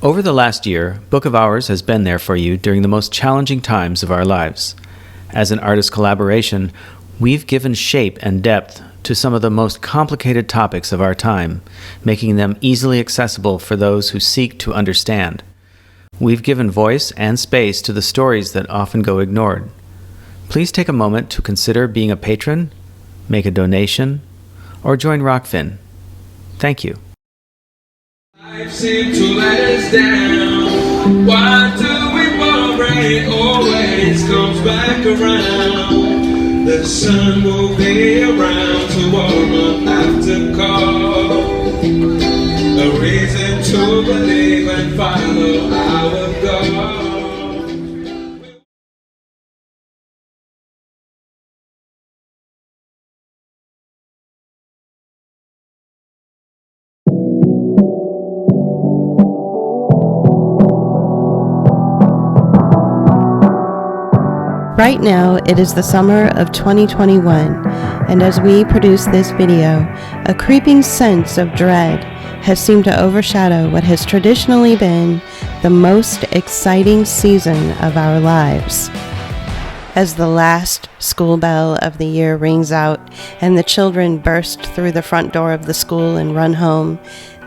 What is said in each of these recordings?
Over the last year, Book of Hours has been there for you during the most challenging times of our lives. As an artist collaboration, we've given shape and depth to some of the most complicated topics of our time, making them easily accessible for those who seek to understand. We've given voice and space to the stories that often go ignored. Please take a moment to consider being a patron, make a donation, or join Rockfin. Thank you. Life seems to let us down. Why do we worry? It always comes back around. The sun will be around to warm up after call. A reason to believe and follow our God. Right now, it is the summer of 2021, and as we produce this video, a creeping sense of dread has seemed to overshadow what has traditionally been the most exciting season of our lives. As the last school bell of the year rings out and the children burst through the front door of the school and run home,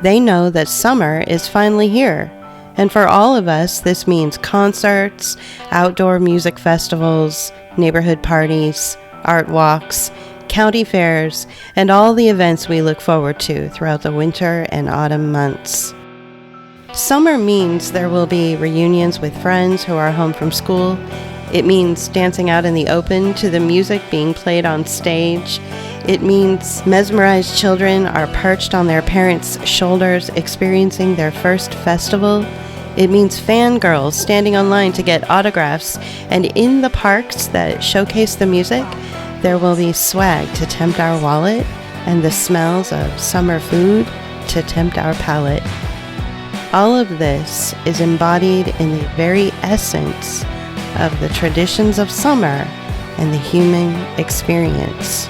they know that summer is finally here. And for all of us, this means concerts, outdoor music festivals, neighborhood parties, art walks, county fairs, and all the events we look forward to throughout the winter and autumn months. Summer means there will be reunions with friends who are home from school. It means dancing out in the open to the music being played on stage. It means mesmerized children are perched on their parents' shoulders experiencing their first festival. It means fangirls standing online to get autographs, and in the parks that showcase the music, there will be swag to tempt our wallet and the smells of summer food to tempt our palate. All of this is embodied in the very essence of the traditions of summer and the human experience.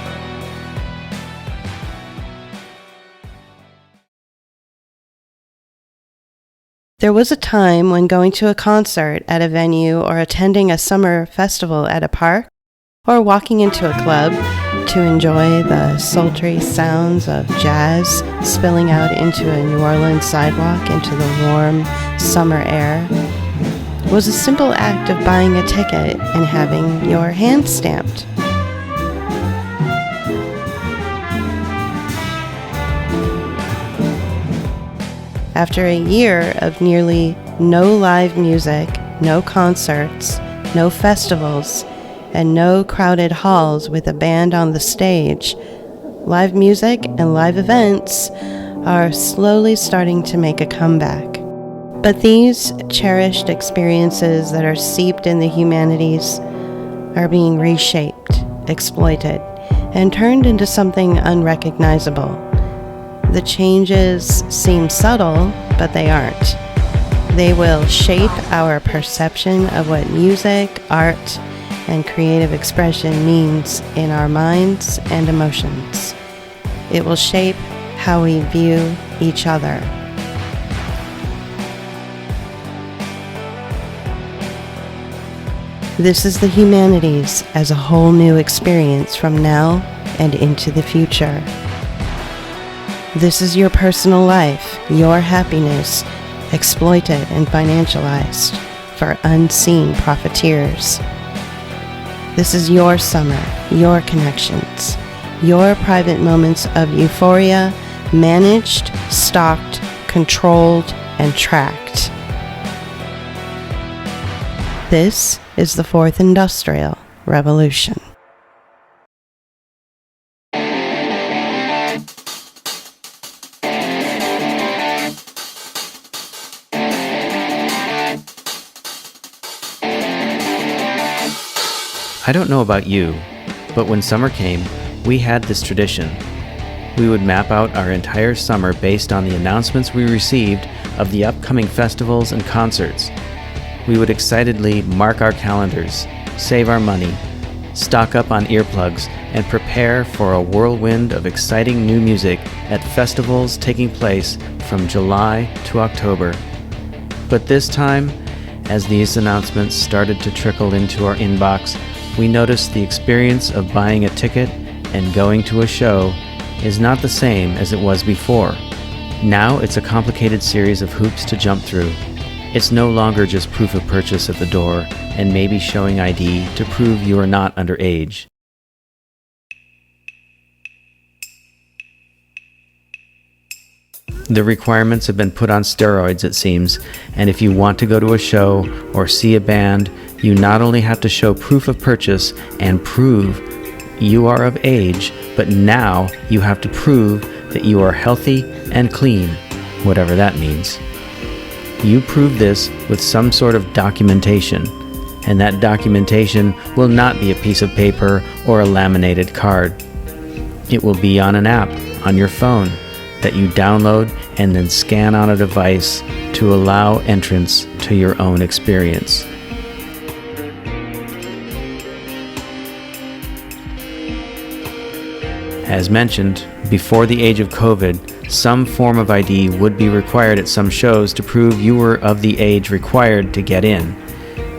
There was a time when going to a concert at a venue or attending a summer festival at a park or walking into a club to enjoy the sultry sounds of jazz spilling out into a New Orleans sidewalk into the warm summer air was a simple act of buying a ticket and having your hand stamped. After a year of nearly no live music, no concerts, no festivals, and no crowded halls with a band on the stage, live music and live events are slowly starting to make a comeback. But these cherished experiences that are seeped in the humanities are being reshaped, exploited, and turned into something unrecognizable. The changes seem subtle, but they aren't. They will shape our perception of what music, art, and creative expression means in our minds and emotions. It will shape how we view each other. This is the humanities as a whole new experience from now and into the future. This is your personal life, your happiness, exploited and financialized for unseen profiteers. This is your summer, your connections, your private moments of euphoria, managed, stalked, controlled, and tracked. This is the Fourth Industrial Revolution. I don't know about you, but when summer came, we had this tradition. We would map out our entire summer based on the announcements we received of the upcoming festivals and concerts. We would excitedly mark our calendars, save our money, stock up on earplugs, and prepare for a whirlwind of exciting new music at festivals taking place from July to October. But this time, as these announcements started to trickle into our inbox, we noticed the experience of buying a ticket and going to a show is not the same as it was before. Now it's a complicated series of hoops to jump through. It's no longer just proof of purchase at the door and maybe showing ID to prove you are not underage. The requirements have been put on steroids, it seems, and if you want to go to a show or see a band, you not only have to show proof of purchase and prove you are of age, but now you have to prove that you are healthy and clean, whatever that means. You prove this with some sort of documentation, and that documentation will not be a piece of paper or a laminated card. It will be on an app on your phone that you download and then scan on a device to allow entrance to your own experience. As mentioned, before the age of COVID, some form of ID would be required at some shows to prove you were of the age required to get in,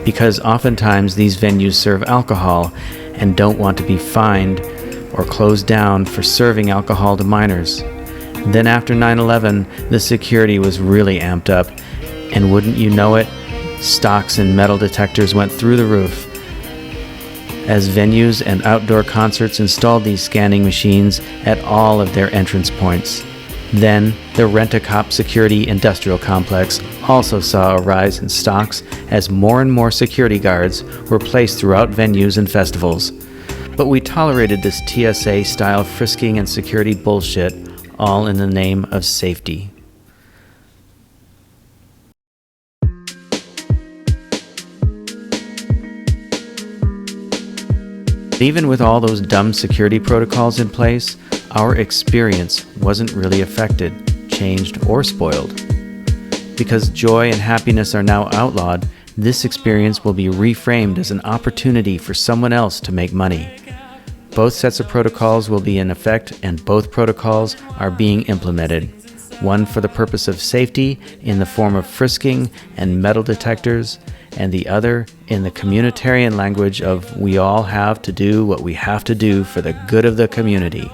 because oftentimes these venues serve alcohol and don't want to be fined or closed down for serving alcohol to minors. Then after 9/11, the security was really amped up, and wouldn't you know it, stocks and metal detectors went through the roof. As venues and outdoor concerts installed these scanning machines at all of their entrance points. Then, the Rent-A-Cop Security Industrial Complex also saw a rise in stocks as more and more security guards were placed throughout venues and festivals. But we tolerated this TSA-style frisking and security bullshit, all in the name of safety. Even with all those dumb security protocols in place, our experience wasn't really affected, changed, or spoiled. Because joy and happiness are now outlawed, this experience will be reframed as an opportunity for someone else to make money. Both sets of protocols will be in effect, and both protocols are being implemented. One for the purpose of safety in the form of frisking and metal detectors, and the other in the communitarian language of we all have to do what we have to do for the good of the community.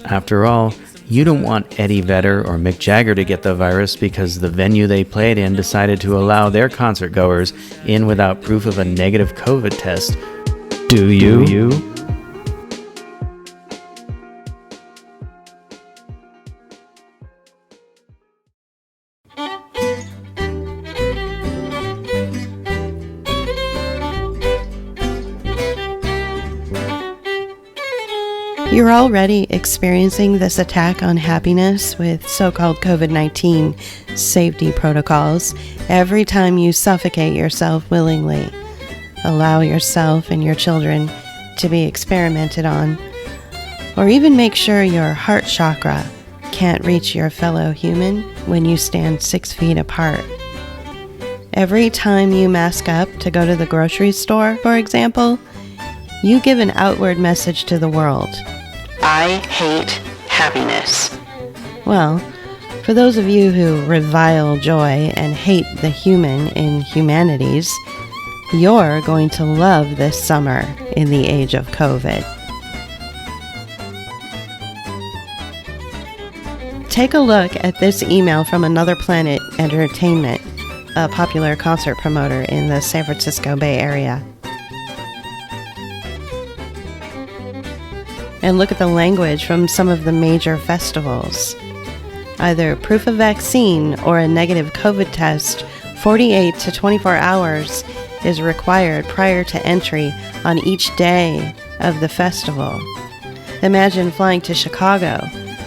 After all, you don't want Eddie Vedder or Mick Jagger to get the virus because the venue they played in decided to allow their concert goers in without proof of a negative COVID test. Do you? You're already experiencing this attack on happiness with so-called COVID-19 safety protocols every time you suffocate yourself willingly. Allow yourself and your children to be experimented on, or even make sure your heart chakra can't reach your fellow human when you stand 6 feet apart. Every time you mask up to go to the grocery store, for example, you give an outward message to the world. I hate happiness. Well, for those of you who revile joy and hate the human in humanities, you're going to love this summer in the age of COVID. Take a look at this email from Another Planet Entertainment, a popular concert promoter in the San Francisco Bay Area. And look at the language from some of the major festivals. Either proof of vaccine or a negative COVID test 48 to 24 hours is required prior to entry on each day of the festival. Imagine flying to Chicago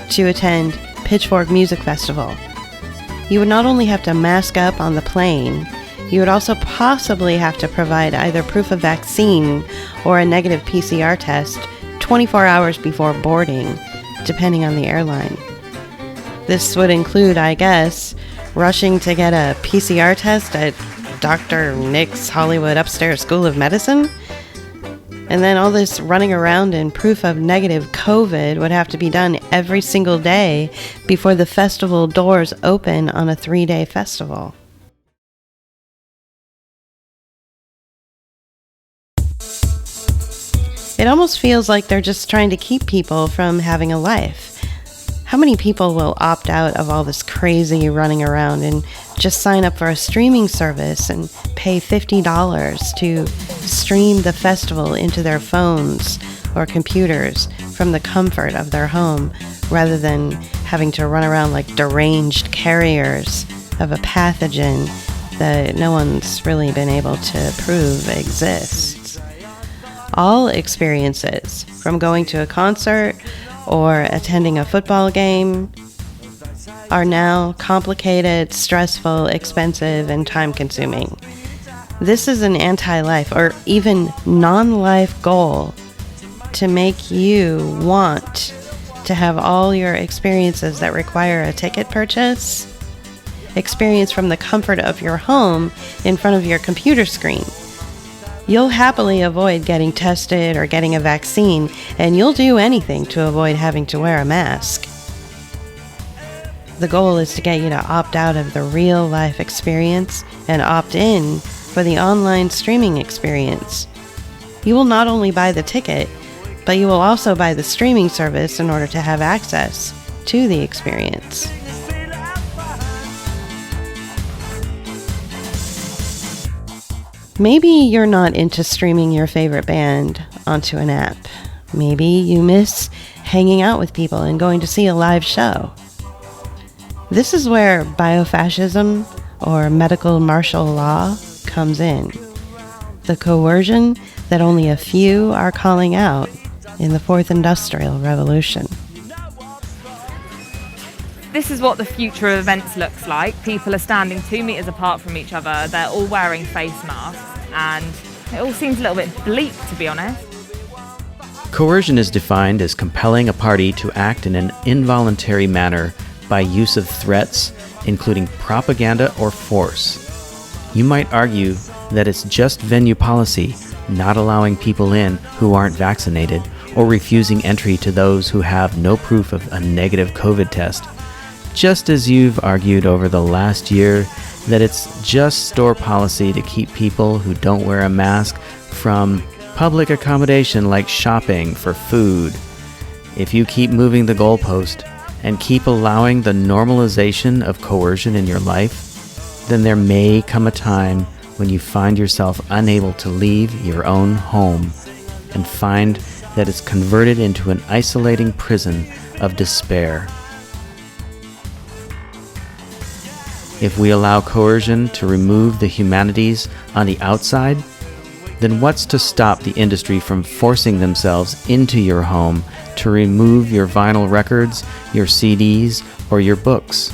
to attend Pitchfork Music Festival. You would not only have to mask up on the plane, you would also possibly have to provide either proof of vaccine or a negative PCR test 24 hours before boarding, depending on the airline. This would include, I guess, rushing to get a PCR test at Dr. Nick's Hollywood Upstairs School of Medicine. And then all this running around in proof of negative COVID would have to be done every single day before the festival doors open on a 3-day festival. It almost feels like they're just trying to keep people from having a life. How many people will opt out of all this crazy running around and just sign up for a streaming service and pay $50 to stream the festival into their phones or computers from the comfort of their home, rather than having to run around like deranged carriers of a pathogen that no one's really been able to prove exists? All experiences, from going to a concert or attending a football game, are now complicated, stressful, expensive, and time-consuming. This is an anti-life or even non-life goal to make you want to have all your experiences that require a ticket purchase experience from the comfort of your home in front of your computer screen. You'll happily avoid getting tested or getting a vaccine, and you'll do anything to avoid having to wear a mask. The goal is to get you to opt out of the real life experience and opt in for the online streaming experience. You will not only buy the ticket, but you will also buy the streaming service in order to have access to the experience. Maybe you're not into streaming your favorite band onto an app. Maybe you miss hanging out with people and going to see a live show. This is where biofascism or medical martial law comes in. The coercion that only a few are calling out in the Fourth Industrial Revolution. This is what the future of events looks like. People are standing 2 meters apart from each other. They're all wearing face masks, and it all seems a little bit bleak, to be honest. Coercion is defined as compelling a party to act in an involuntary manner by use of threats, including propaganda or force. You might argue that it's just venue policy, not allowing people in who aren't vaccinated, or refusing entry to those who have no proof of a negative COVID test. Just as you've argued over the last year that it's just store policy to keep people who don't wear a mask from public accommodation like shopping for food. If you keep moving the goalpost and keep allowing the normalization of coercion in your life, then there may come a time when you find yourself unable to leave your own home and find that it's converted into an isolating prison of despair. If we allow coercion to remove the humanities on the outside, then what's to stop the industry from forcing themselves into your home to remove your vinyl records, your CDs, or your books?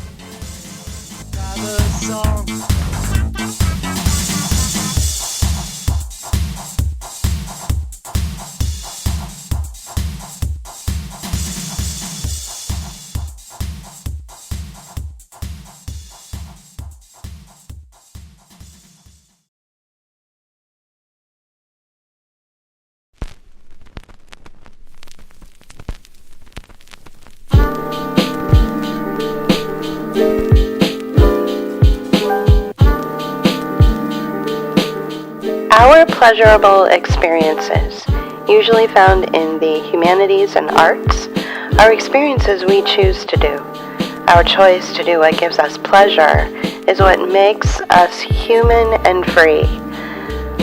Our pleasurable experiences, usually found in the humanities and arts, are experiences we choose to do. Our choice to do what gives us pleasure is what makes us human and free.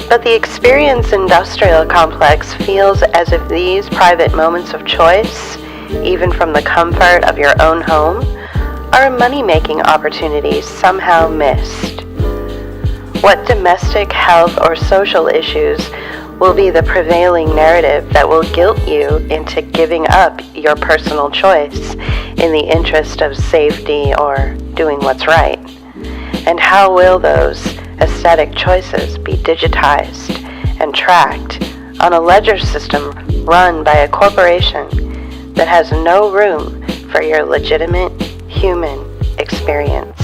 But the experience industrial complex feels as if these private moments of choice, even from the comfort of your own home, are money-making opportunities somehow missed. What domestic health or social issues will be the prevailing narrative that will guilt you into giving up your personal choice in the interest of safety or doing what's right? And how will those aesthetic choices be digitized and tracked on a ledger system run by a corporation that has no room for your legitimate human experience?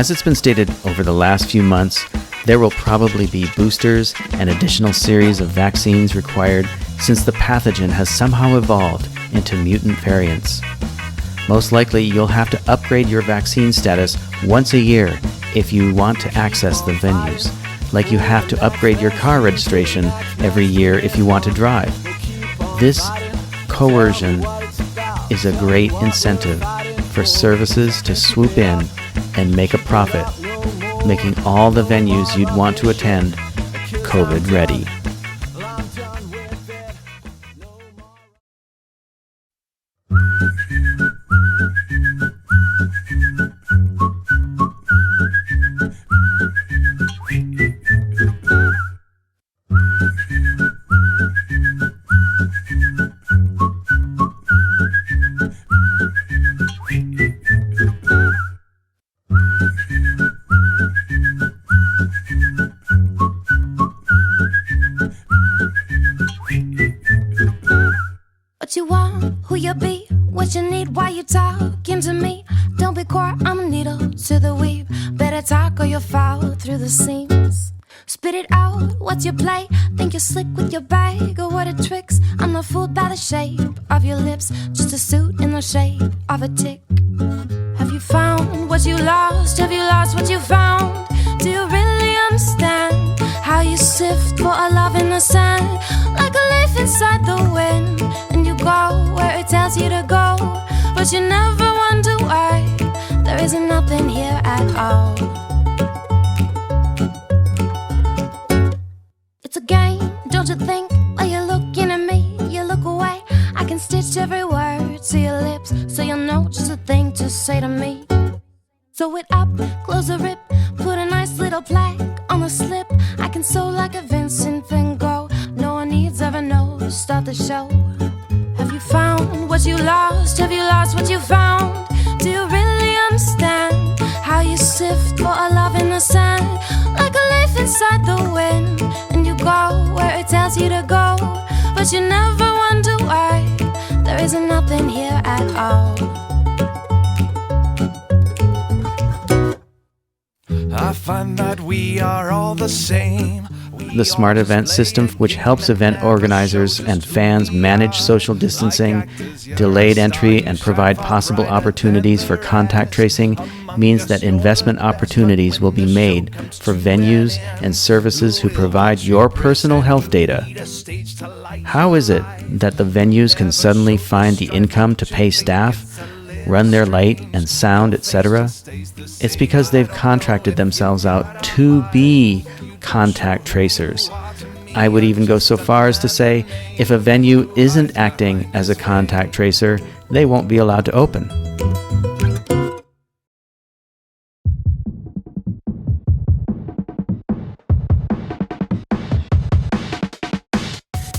As it's been stated over the last few months, there will probably be boosters and additional series of vaccines required since the pathogen has somehow evolved into mutant variants. Most likely, you'll have to upgrade your vaccine status once a year if you want to access the venues, like you have to upgrade your car registration every year if you want to drive. This coercion is a great incentive for services to swoop in and make a profit, making all the venues you'd want to attend COVID ready. What you want, who you be, what you need, why you talking to me. Don't be quiet, I'm a needle to the weave. Better talk or you'll fall through the seams. Spit it out, what's your play? Think you're slick with your bag or what it tricks? I'm not fooled by the shape of your lips, just a suit in the shape of a tick. Have you found what you lost? Have you lost what you found? Do you really understand how you sift for a love in the sand? Like a leaf inside the wind, and you go where it tells you to go, but you never wonder why there isn't nothing here at all. It's a game, don't you think? While you're looking at me, you look away. I can stitch every word to your lips, so you'll know just a thing to say to me. Sew it up, close the rip, put a nice little plaque on the slip. I can sew like a Vincent Van Gogh. No one needs ever know, start the show. Have you found what you lost? Have you lost what you found? Do you really understand how you sift for a love in the sand? Like a leaf inside the wind, and you go where it tells you to go, but you never wonder why there isn't nothing here at all. I find that we are all the same. The smart event system, which helps event organizers and fans manage social distancing, delayed entry, and provide possible opportunities for contact tracing, means that investment opportunities will be made for venues and services who provide your personal health data. How is it that the venues can suddenly find the income to pay staff, run their light and sound, etc.? It's because they've contracted themselves out to be contact tracers. I would even go so far as to say, if a venue isn't acting as a contact tracer, they won't be allowed to open.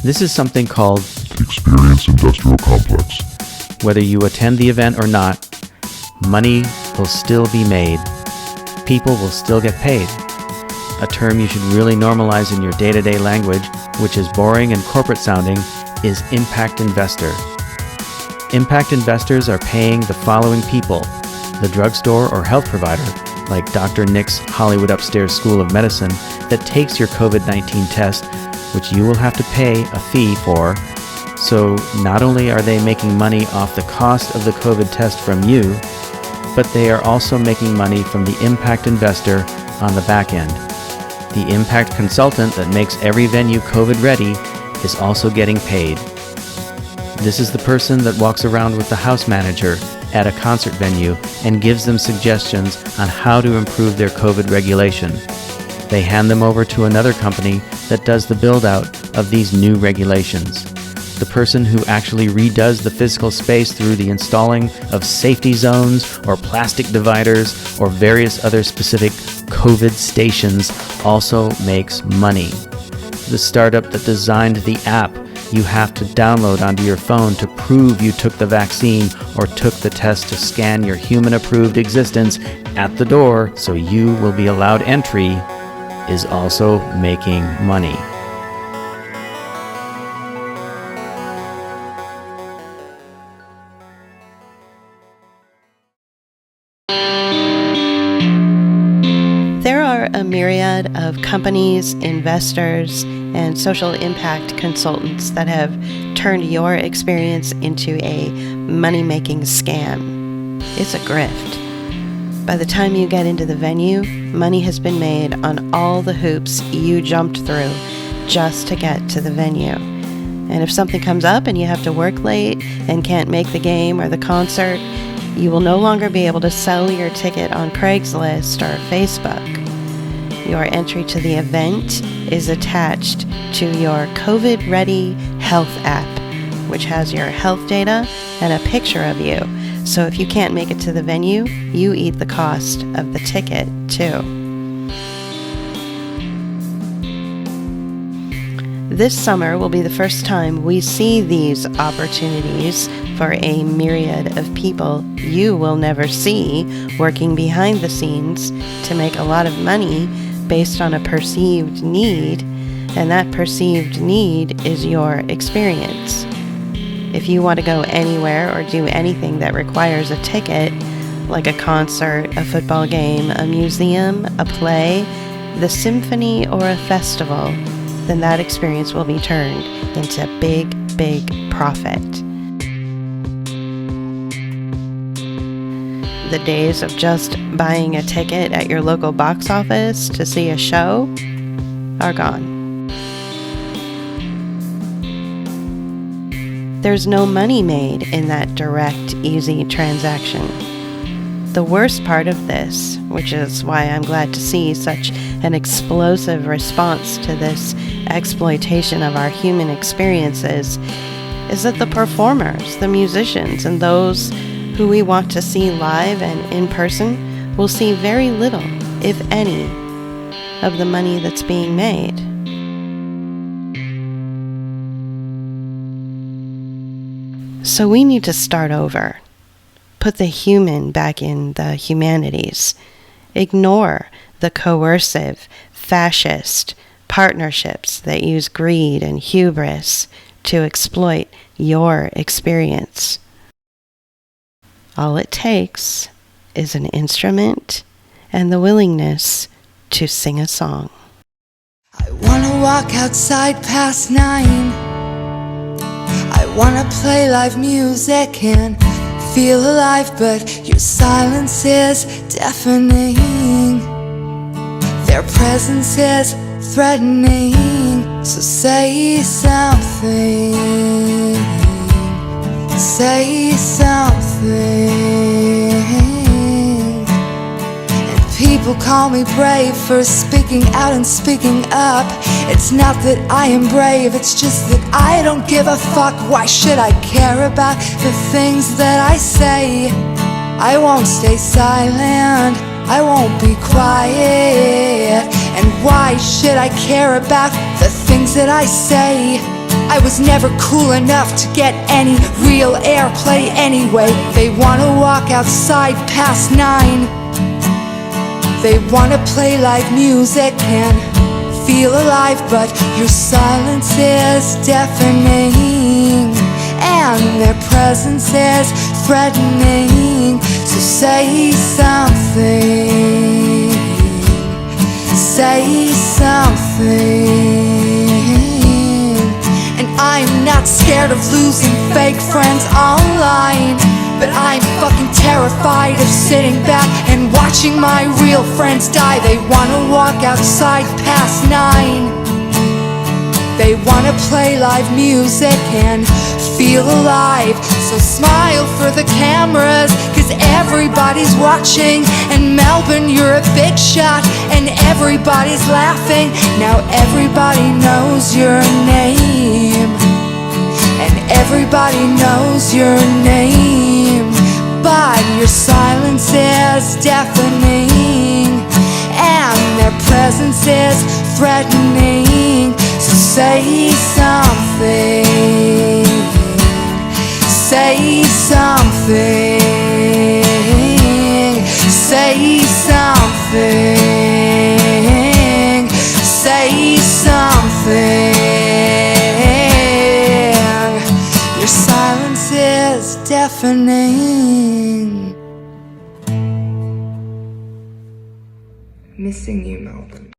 This is something called Experience Industrial Complex. whether you attend the event or not, money will still be made. People will still get paid. A term you should really normalize in your day-to-day language, which is boring and corporate sounding, is impact investor. Impact investors are paying the following people: the drugstore or health provider, like Dr. Nick's Hollywood Upstairs School of Medicine, that takes your COVID-19 test, which you will have to pay a fee for. So not only are they making money off the cost of the COVID test from you, but they are also making money from the impact investor on the back end. The impact consultant that makes every venue COVID ready is also getting paid. This is the person that walks around with the house manager at a concert venue and gives them suggestions on how to improve their COVID regulation. They hand them over to another company that does the build-out of these new regulations. The person who actually redoes the physical space through the installing of safety zones or plastic dividers or various other specific COVID stations also makes money. The startup that designed the app you have to download onto your phone to prove you took the vaccine or took the test to scan your human-approved existence at the door so you will be allowed entry is also making money. myriad of companies, investors, and social impact consultants that have turned your experience into a money-making scam. It's a grift. By the time you get into the venue, money has been made on all the hoops you jumped through just to get to the venue. And if something comes up and you have to work late and can't make the game or the concert, you will no longer be able to sell your ticket on Craigslist or Facebook. Your entry to the event is attached to your COVID-ready health app, which has your health data and a picture of you. So if you can't make it to the venue, you eat the cost of the ticket too. This summer will be the first time we see these opportunities for a myriad of people you will never see working behind the scenes to make a lot of money based on a perceived need, and that perceived need is your experience. If you want to go anywhere or do anything that requires a ticket, like a concert, a football game, a museum, a play, the symphony, or a festival, then that experience will be turned into big, big profit. The days of just buying a ticket at your local box office to see a show are gone. There's no money made in that direct, easy transaction. The worst part of this, which is why I'm glad to see such an explosive response to this exploitation of our human experiences, is that the performers, the musicians, and those who we want to see live and in person will see very little, if any, of the money that's being made. So we need to start over. Put the human back in the humanities. Ignore the coercive, fascist partnerships that use greed and hubris to exploit your experience. All it takes is an instrument and the willingness to sing a song. I wanna walk outside past 9. I wanna play live music and feel alive, but your silence is deafening. Their presence is threatening. So say something. Say something. And people call me brave for speaking out and speaking up. It's not that I am brave, it's just that I don't give a fuck. Why should I care about the things that I say? I won't stay silent, I won't be quiet. And why should I care about the things that I say? I was never cool enough to get any real airplay anyway. They wanna walk outside past 9. They wanna play live music and feel alive, but your silence is deafening, and their presence is threatening. So say something. Say something. And I'm not scared of losing fake friends online, but I'm fucking terrified of sitting back and watching my real friends die. They wanna walk outside past 9. They wanna play live music and feel alive. So smile for the cameras, cause everybody's watching. And Melbourne, you're a big shot, and everybody's laughing. Now everybody knows your name, and everybody knows your name. But your silence is deafening, and their presence is threatening. So say something. Say something. Say something. Say something. Your silence is deafening. Missing you, Melbourne.